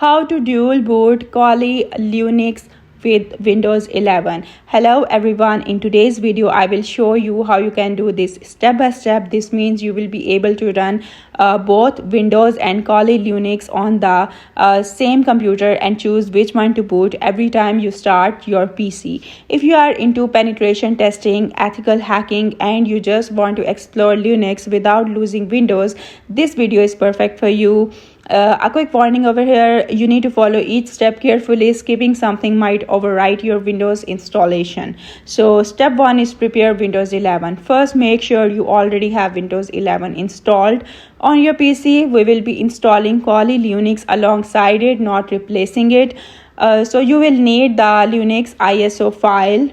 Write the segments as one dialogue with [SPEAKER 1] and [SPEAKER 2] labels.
[SPEAKER 1] How to dual boot Kali Linux with Windows 11. Hello everyone, in today's video I will show you how you can do this step by step. This means you will be able to run both Windows and Kali Linux on the same computer and choose which one to boot every time you start your PC. If you are into penetration testing, ethical hacking, and you just want to explore Linux without losing Windows, this video is perfect for you. A quick warning over here, you need to follow each step carefully. Skipping something might overwrite your Windows installation. So step 1 is prepare Windows 11. First, make sure you already have Windows 11 installed on your PC. We will be installing Kali Linux alongside it, not replacing it. So you will need the Linux ISO file.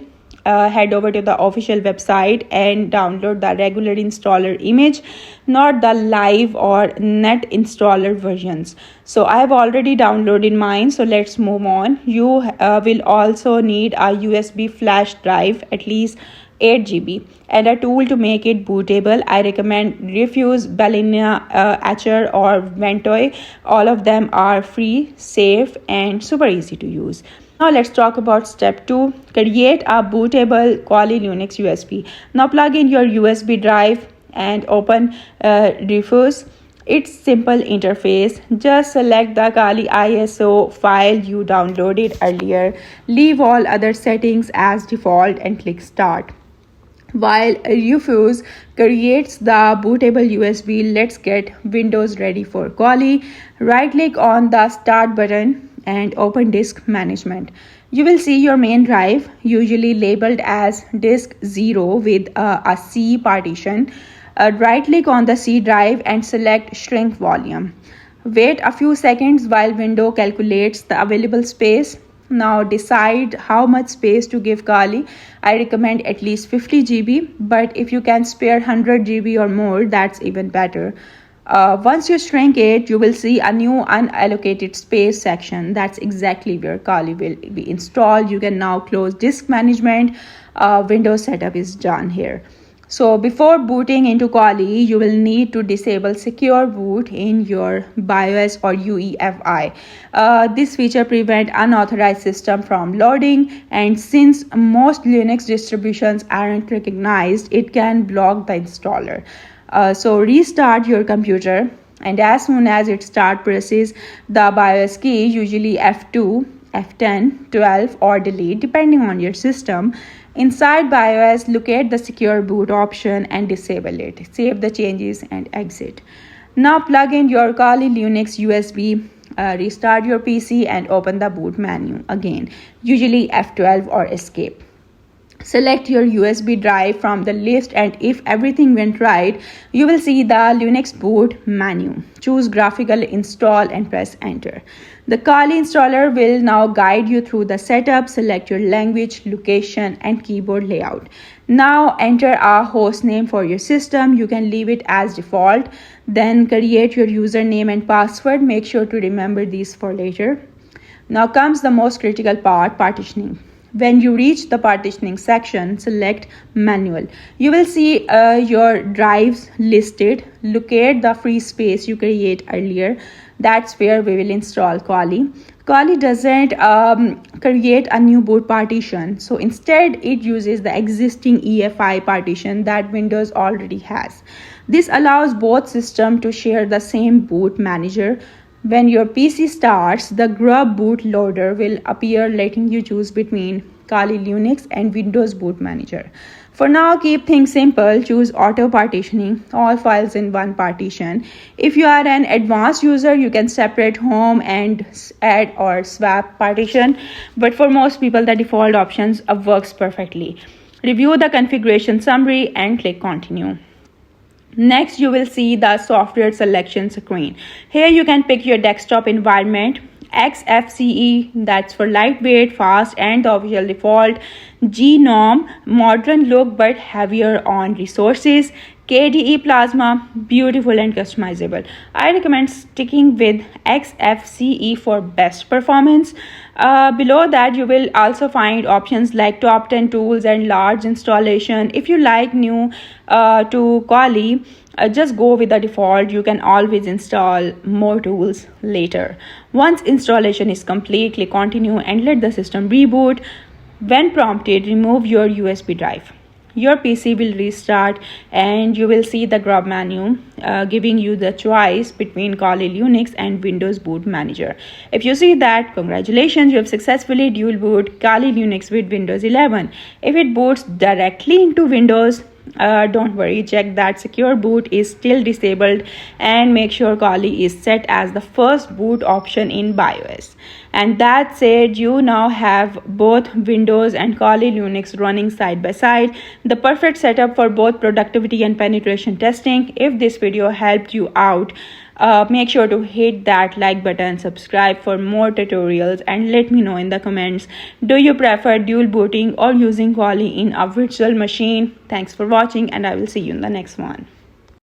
[SPEAKER 1] Head over to the official website and download the regular installer image, not the live or net installer versions. So I have already downloaded mine, so let's move on. You will also need a USB flash drive, at least 8 GB, and a tool to make it bootable. I recommend Refuse, Balena, Etcher, or Ventoy. All of them are free, safe, and super easy to use. Now let's talk about step 2. Create a bootable Kali Linux USB. Now plug in your USB drive and open Refuse. It's simple interface. Just select the Kali ISO file you downloaded earlier. Leave all other settings as default and click start. While Refuse creates the bootable USB, let's get Windows ready for Kali. Right click on the start button and open disk management. You will see your main drive, usually labeled as disk 0 with a C partition. Right click on the C drive and select shrink volume. Wait a few seconds while window calculates the available space. Now decide how much space to give Kali. I recommend at least 50 GB, but if you can spare 100 GB or more, that's even better. Once you shrink it, you will see a new unallocated space section. That's exactly where Kali will be installed. You can now close disk management. Windows setup is done here. So before booting into Kali, you will need to disable secure boot in your BIOS or UEFI. This feature prevents unauthorized system from loading, and since most Linux distributions aren't recognized, it can block the installer. So restart your computer, and as soon as it starts, presses the BIOS key, usually F2, F10, 12, or delete depending on your system. Inside BIOS, locate the secure boot option and disable it. Save the changes and exit. Now plug in your Kali Linux USB, restart your PC and open the boot menu again, usually F12 or escape. Select your USB drive from the list, and if everything went right, you will see the Linux boot menu. Choose graphical install and press enter. The Kali installer will now guide you through the setup. Select your language, location, and keyboard layout. Now enter a host name for your system. You can leave it as default. Then create your username and password. Make sure to remember these for later. Now comes the most critical part, partitioning. When you reach the partitioning section, select manual. You will see your drives listed. Locate the free space you create earlier. That's where we will install Kali. Kali doesn't create a new boot partition. So instead, it uses the existing EFI partition that Windows already has. This allows both systems to share the same boot manager. When your PC starts, the GRUB Bootloader will appear, letting you choose between Kali Linux and Windows Boot Manager. For now, keep things simple. Choose auto partitioning, all files in one partition. If you are an advanced user, you can separate home and add or swap partition. But for most people, the default options works perfectly. Review the configuration summary and click continue. Next, you will see the software selection screen. Here you can pick your desktop environment. XFCE, that's for lightweight, fast, and the official default. GNOME, modern look but heavier on resources. KDE Plasma, beautiful and customizable. I recommend sticking with XFCE for best performance. Below that, you will also find options like top 10 tools and large installation. If you like new to Kali, just go with the default. You can always install more tools later. Once installation is complete, click continue and let the system reboot. When prompted, remove your USB drive. Your PC will restart and you will see the GRUB menu giving you the choice between Kali Linux and Windows Boot Manager. If you see that, congratulations, you have successfully dual boot Kali Linux with Windows 11. If it boots directly into Windows, don't worry, check that secure boot is still disabled and make sure Kali is set as the first boot option in BIOS. And that's it, you now have both Windows and Kali Linux running side by side, the perfect setup for both productivity and penetration testing. If this video helped you out, make sure to hit that like button, subscribe for more tutorials, and let me know in the comments, do you prefer dual booting or using Kali in a virtual machine? Thanks for watching and I will see you in the next one.